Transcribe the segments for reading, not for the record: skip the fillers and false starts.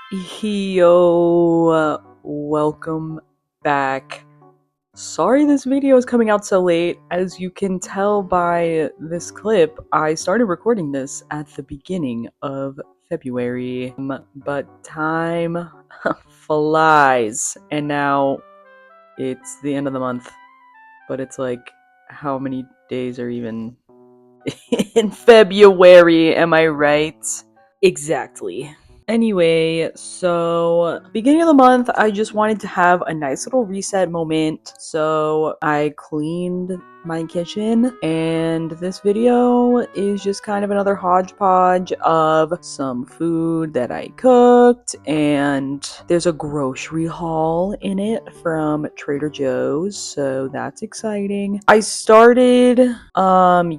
Yo, welcome back. Sorry this video is coming out so late. As you can tell by this clip, I started recording this at the beginning of February, but time flies, and now it's the end of the month, but it's like, how many days are even in February, am I right? Exactly. Anyway, so beginning of the month, I just wanted to have a nice little reset moment. So I cleaned my kitchen, and this video is just kind of another hodgepodge of some food that I cooked, and there's a grocery haul in it from Trader Joe's, so that's exciting. I started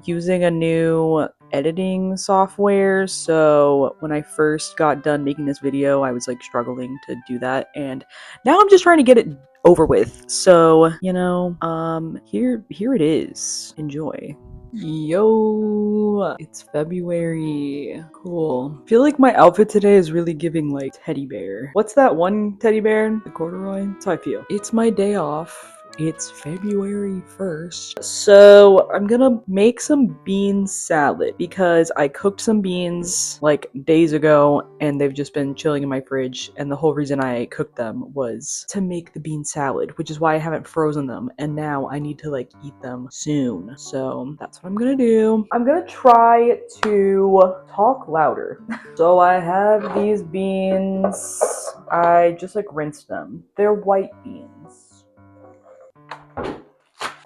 using a new editing software, so when I first got done making this video, I was like struggling to do that, and now I'm just trying to get it over with. So, here it is. Enjoy. Yo, it's February. Cool. I feel like my outfit today is really giving like teddy bear. What's that one teddy bear? The corduroy? That's how I feel. It's my day off. It's February 1st. So I'm gonna make some bean salad because I cooked some beans like days ago and they've just been chilling in my fridge, and the whole reason I cooked them was to make the bean salad, which is why I haven't frozen them, and now I need to like eat them soon. So that's what I'm gonna do. I'm gonna try to talk louder. So I have these beans. I just like rinsed them. They're white beans.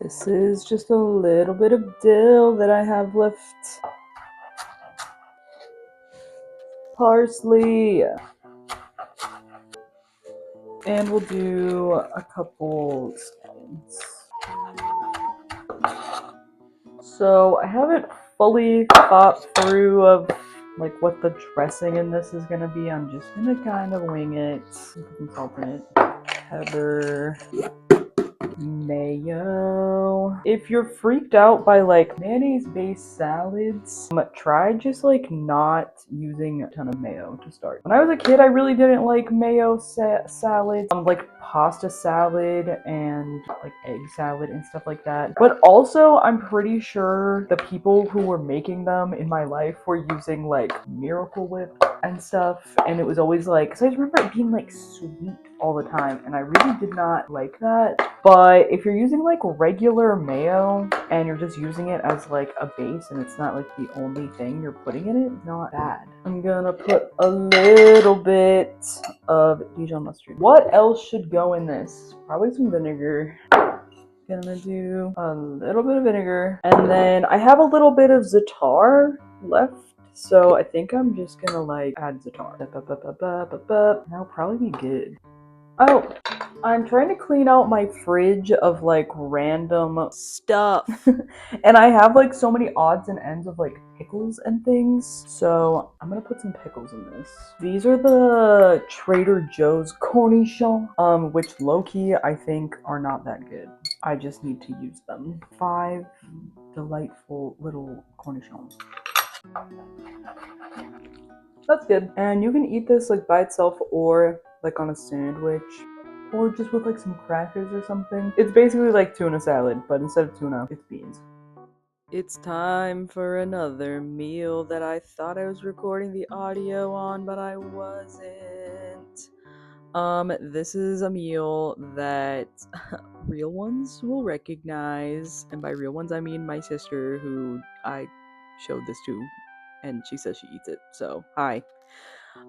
This is just a little bit of dill that I have left. Parsley. And we'll do a couple scallions. So I haven't fully thought through of like what the dressing in this is gonna be. I'm just gonna kind of wing it. Put some salt in it. Pepper. Mayo. If you're freaked out by like mayonnaise-based salads, try just like not using a ton of mayo to start. When I was a kid, I really didn't like mayo salads, like pasta salad and like egg salad and stuff like that. But also, I'm pretty sure the people who were making them in my life were using like Miracle Whip and stuff, and it was always like, because I just remember it being like sweet all the time, and I really did not like that. But if you're using like regular mayo and you're just using it as like a base and it's not like the only thing you're putting in it, it's not bad. I'm gonna put a little bit of Dijon mustard. What else should go in this? Probably some vinegar. Gonna do a little bit of vinegar, and then I have a little bit of za'atar left, so I think I'm just gonna like add za'atar. That'll probably be good. Oh, I'm trying to clean out my fridge of like random stuff. And I have like so many odds and ends of like pickles and things. So I'm gonna put some pickles in this. These are the Trader Joe's cornichons, which low-key I think are not that good. I just need to use them. 5 delightful little cornichons. That's good. And you can eat this like by itself or like on a sandwich, or just with like some crackers or something. It's basically like tuna salad, but instead of tuna, it's beans. It's time for another meal that I thought I was recording the audio on, but I wasn't. This is a meal that real ones will recognize, and by real ones I mean my sister, who I showed this to, and she says she eats it, so hi.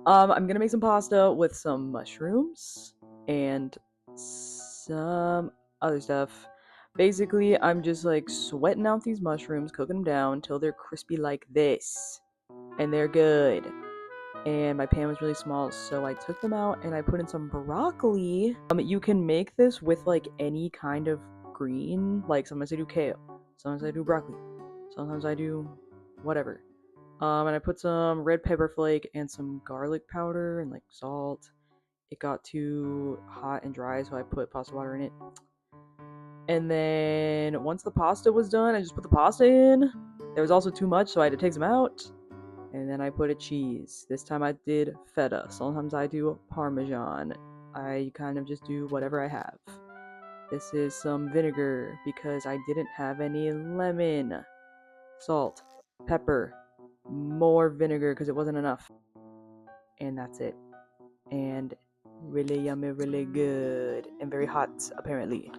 I'm gonna make some pasta with some mushrooms and some other stuff. Basically, I'm just like sweating out these mushrooms, cooking them down until they're crispy like this. And they're good. And my pan was really small, so I took them out and I put in some broccoli. You can make this with like any kind of green. Like sometimes I do kale, sometimes I do broccoli, sometimes I do whatever. And I put some red pepper flake and some garlic powder and like salt. It got too hot and dry, so I put pasta water in it. And then once the pasta was done, I just put the pasta in. There was also too much, so I had to take some out. And then I put a cheese. This time I did feta. Sometimes I do parmesan. I kind of just do whatever I have. This is some vinegar because I didn't have any lemon. Salt, pepper, more vinegar because it wasn't enough. And that's it. And really yummy, really good. And very hot, apparently.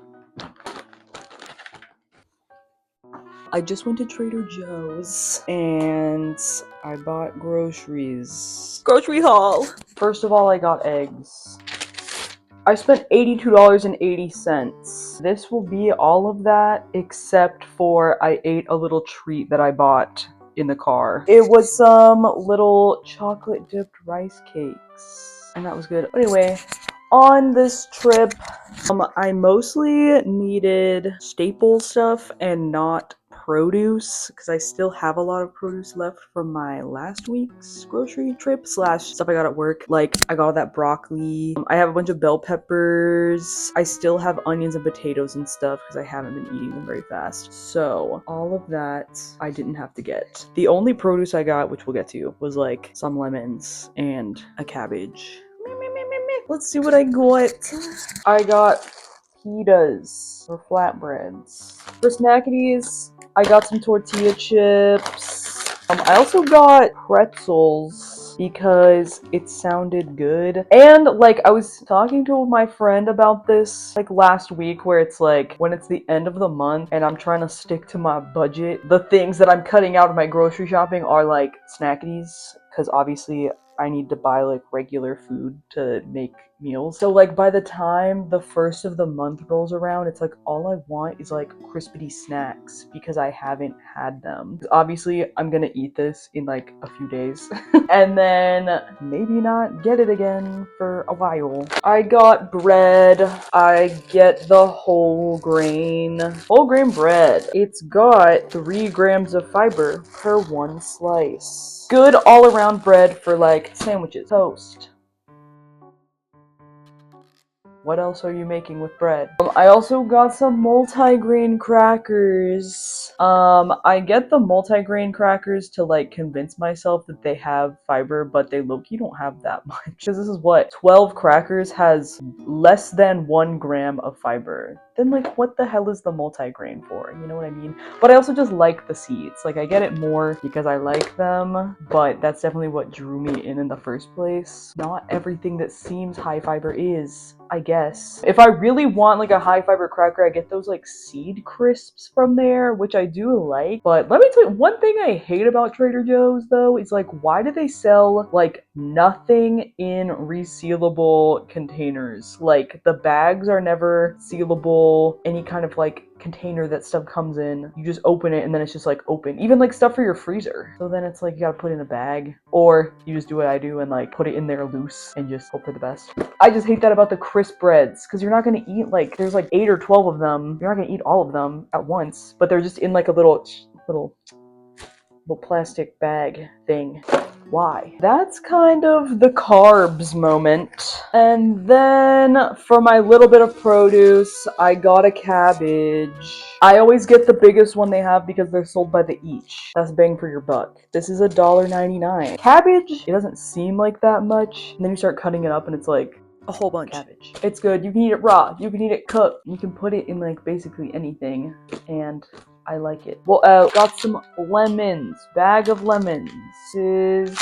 I just went to Trader Joe's and I bought groceries. Grocery haul! First of all, I got eggs. I spent $82.80. This will be all of that except for I ate a little treat that I bought in the car. It was some little chocolate dipped rice cakes and that was good. Anyway, on this trip, I mostly needed staple stuff and not produce because I still have a lot of produce left from my last week's grocery trip slash stuff I got at work. Like I got all that broccoli. I have a bunch of bell peppers. I still have onions and potatoes and stuff because I haven't been eating them very fast. So all of that I didn't have to get. The only produce I got, which we'll get to, was like some lemons and a cabbage. Let's see what I got. I got pitas or flatbreads. For snackities, I got some tortilla chips. I also got pretzels because it sounded good. And like I was talking to my friend about this like last week where it's like when it's the end of the month and I'm trying to stick to my budget, the things that I'm cutting out of my grocery shopping are like snackities because obviously I need to buy like regular food to make meals. So like by the time the first of the month rolls around, it's like all I want is like crispity snacks because I haven't had them. Obviously I'm gonna eat this in like a few days and then maybe not get it again for a while. I got bread. I get the whole grain bread. It's got 3 grams of fiber per 1 slice. Good all around bread for like sandwiches, toast. What else are you making with bread? I also got some multigrain crackers. I get the multigrain crackers to like convince myself that they have fiber, but they low-key don't have that much. Because this is what? 12 crackers has less than 1 gram of fiber. Then like what the hell is the multigrain for? You know what I mean? But I also just like the seeds. Like I get it more because I like them, but that's definitely what drew me in the first place. Not everything that seems high fiber is, I guess. If I really want like a high fiber cracker, I get those like seed crisps from there, which I do like. But let me tell you, one thing I hate about Trader Joe's though is like, why do they sell like nothing in resealable containers? Like the bags are never sealable. Any kind of like container that stuff comes in, you just open it and then it's just like open. Even like stuff for your freezer. So then it's like you gotta put it in a bag, or you just do what I do and like put it in there loose and just hope for the best. I just hate that about the crisp breads because you're not gonna eat like, there's like 8 or 12 of them. You're not gonna eat all of them at once, but they're just in like a little plastic bag thing. Why? That's kind of the carbs moment. And then for my little bit of produce, I got a cabbage. I always get the biggest one they have because they're sold by the each. That's bang for your buck. This is $1.99. Cabbage, it doesn't seem like that much. And then you start cutting it up and it's like a whole bunch. Cabbage. It's good. You can eat it raw. You can eat it cooked. You can put it in like basically anything. And I like it. Well, got some lemons. Bag of lemons. This is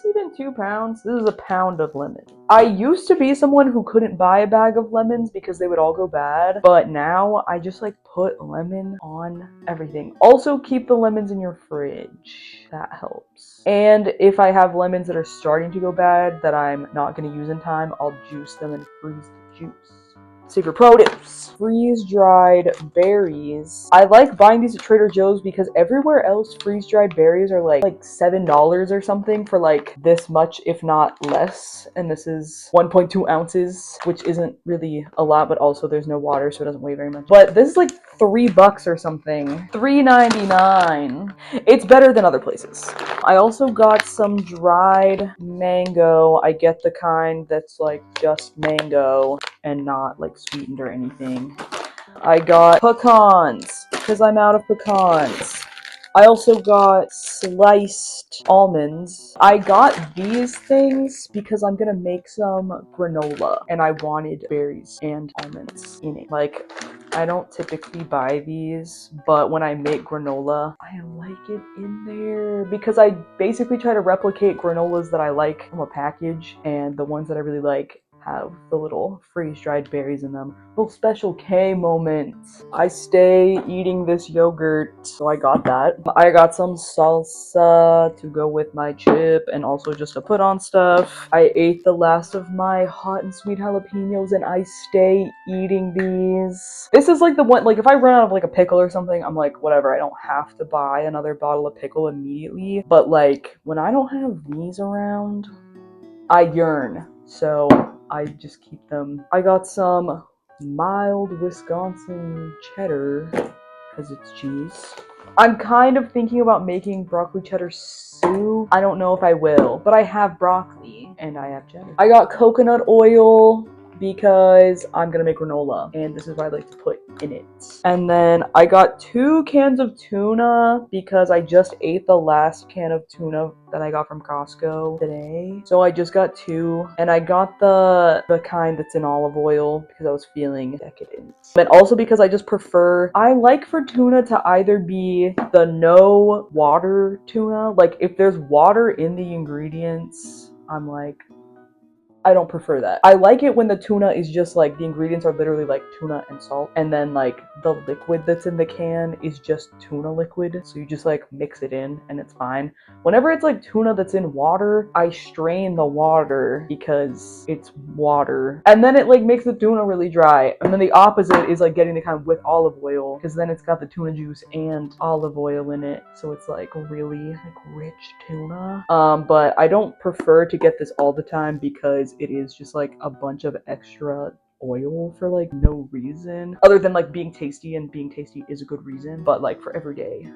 even 2 pounds. This is a pound of lemon. I used to be someone who couldn't buy a bag of lemons because they would all go bad, but now I just like put lemon on everything. Also keep the lemons in your fridge. That helps. And if I have lemons that are starting to go bad that I'm not going to use in time, I'll juice them and freeze the juice. Save your produce. Freeze-dried berries. I like buying these at Trader Joe's because everywhere else freeze-dried berries are like $7 or something for like this much, if not less. And this is 1.2 ounces, which isn't really a lot, but also there's no water, so it doesn't weigh very much. But this is like $3 or something. $3.99. It's better than other places. I also got some dried mango. I get the kind that's like just mango and not like sweetened or anything. I got pecans because I'm out of pecans. I also got sliced almonds. I got these things because I'm gonna make some granola and I wanted berries and almonds in it. Like, I don't typically buy these, but when I make granola, I like it in there because I basically try to replicate granolas that I like from a package, and the ones that I really like have the little freeze-dried berries in them. Little Special K moments. I stay eating this yogurt, so I got that. I got some salsa to go with my chip and also just to put on stuff. I ate the last of my hot and sweet jalapenos and I stay eating these. This is like the one, like if I run out of like a pickle or something, I'm like, whatever, I don't have to buy another bottle of pickle immediately. But like when I don't have these around, I yearn. So I just keep them. I got some mild Wisconsin cheddar because it's cheese. I'm kind of thinking about making broccoli cheddar soup. I don't know if I will, but I have broccoli and I have cheddar. I got coconut oil because I'm gonna make granola and this is what I like to put in it. And then I got 2 cans of tuna because I just ate the last can of tuna that I got from Costco today. So I just got 2 and I got the kind that's in olive oil because I was feeling decadent. But also because I just prefer, I like for tuna to either be the no water tuna, like if there's water in the ingredients, I'm like, I don't prefer that. I like it when the tuna is just like, the ingredients are literally like tuna and salt, and then like the liquid that's in the can is just tuna liquid, so you just like mix it in and it's fine. Whenever it's like tuna that's in water, I strain the water because it's water, and then it like makes the tuna really dry. And then the opposite is like getting the kind with olive oil, because then it's got the tuna juice and olive oil in it, so it's like really like rich tuna. But I don't prefer to get this all the time because it is just like a bunch of extra oil for like no reason other than like being tasty, and being tasty is a good reason, but like for everyday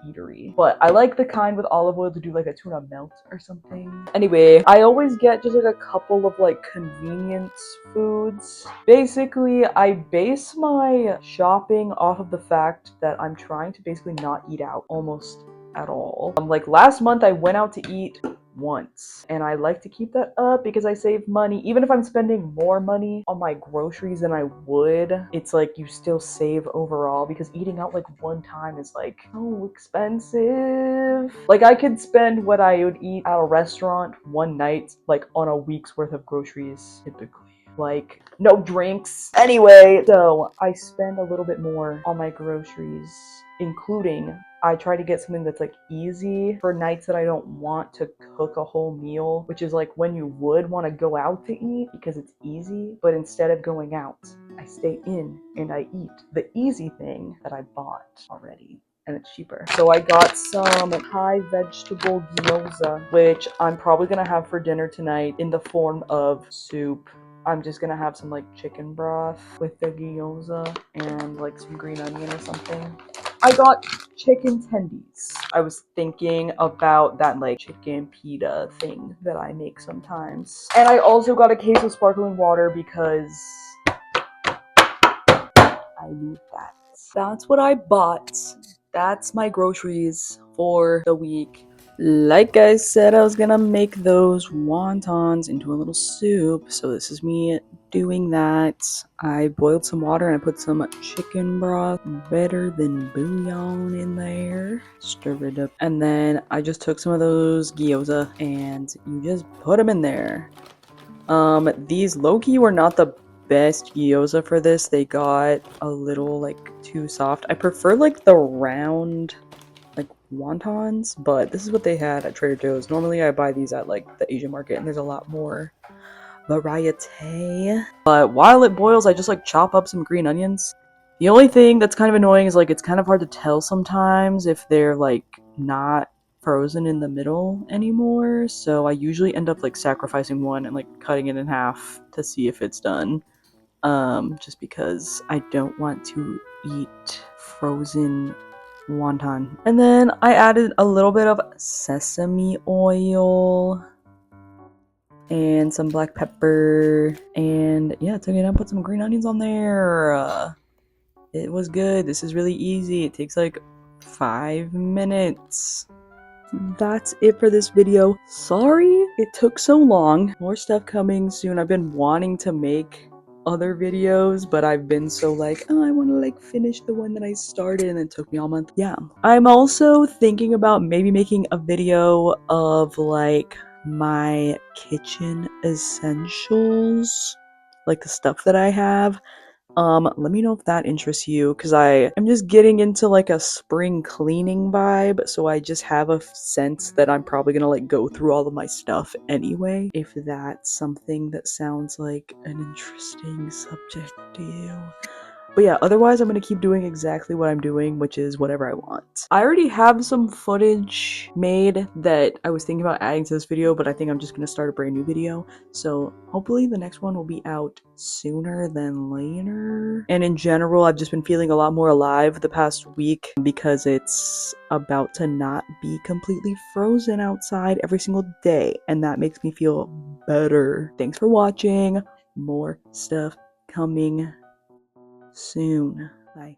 eatery. But I like the kind with olive oil to do like a tuna melt or something. Anyway, I always get just like a couple of like convenience foods. Basically, I base my shopping off of the fact that I'm trying to basically not eat out almost at all. Like last month I went out to eat once, and I like to keep that up because I save money. Even if I'm spending more money on my groceries than I would, it's like you still save overall, because eating out like one time is like so expensive. Like I could spend what I would eat at a restaurant one night like on a week's worth of groceries typically. Like no drinks. Anyway, so I spend a little bit more on my groceries, including I try to get something that's like easy for nights that I don't want to cook a whole meal, which is like when you would want to go out to eat because it's easy, but instead of going out, I stay in and I eat the easy thing that I bought already, and it's cheaper. So I got some high vegetable gyoza, which I'm probably gonna have for dinner tonight in the form of soup. I'm just gonna have some like chicken broth with the gyoza and like some green onion or something. I got chicken tendies. I was thinking about that like chicken pita thing that I make sometimes. And I also got a case of sparkling water because I need that. That's what I bought. That's my groceries for the week. Like I said, I was gonna make those wontons into a little soup, so this is me doing that. I boiled some water and I put some chicken broth, better than bouillon, in there. Stir it up. And then I just took some of those gyoza and you just put them in there. These low-key were not the best gyoza for this. They got a little like too soft. I prefer like the round like wontons, but this is what they had at Trader Joe's. Normally I buy these at like the Asian market and there's a lot more variety. But while it boils, I just like chop up some green onions. The only thing that's kind of annoying is like it's kind of hard to tell sometimes if they're like not frozen in the middle anymore, so I usually end up like sacrificing one and like cutting it in half to see if it's done. Just because I don't want to eat frozen wonton. And then I added a little bit of sesame oil and some black pepper, and yeah, took it and put some green onions on there. It was good. This is really easy. It takes like 5 minutes. That's it for this video. Sorry it took so long. More stuff coming soon. I've been wanting to make other videos, but I've been so like, oh, I want to like finish the one that I started, and it took me all month. Yeah. I'm also thinking about maybe making a video of like my kitchen essentials, like the stuff that I have. Let me know if that interests you, because I'm just getting into like a spring cleaning vibe, so I just have a sense that I'm probably gonna like go through all of my stuff anyway, if that's something that sounds like an interesting subject to you. But yeah, otherwise I'm gonna keep doing exactly what I'm doing, which is whatever I want. I already have some footage made that I was thinking about adding to this video, but I think I'm just gonna start a brand new video. So hopefully the next one will be out sooner than later. And in general, I've just been feeling a lot more alive the past week because it's about to not be completely frozen outside every single day, and that makes me feel better. Thanks for watching. More stuff coming soon. Bye.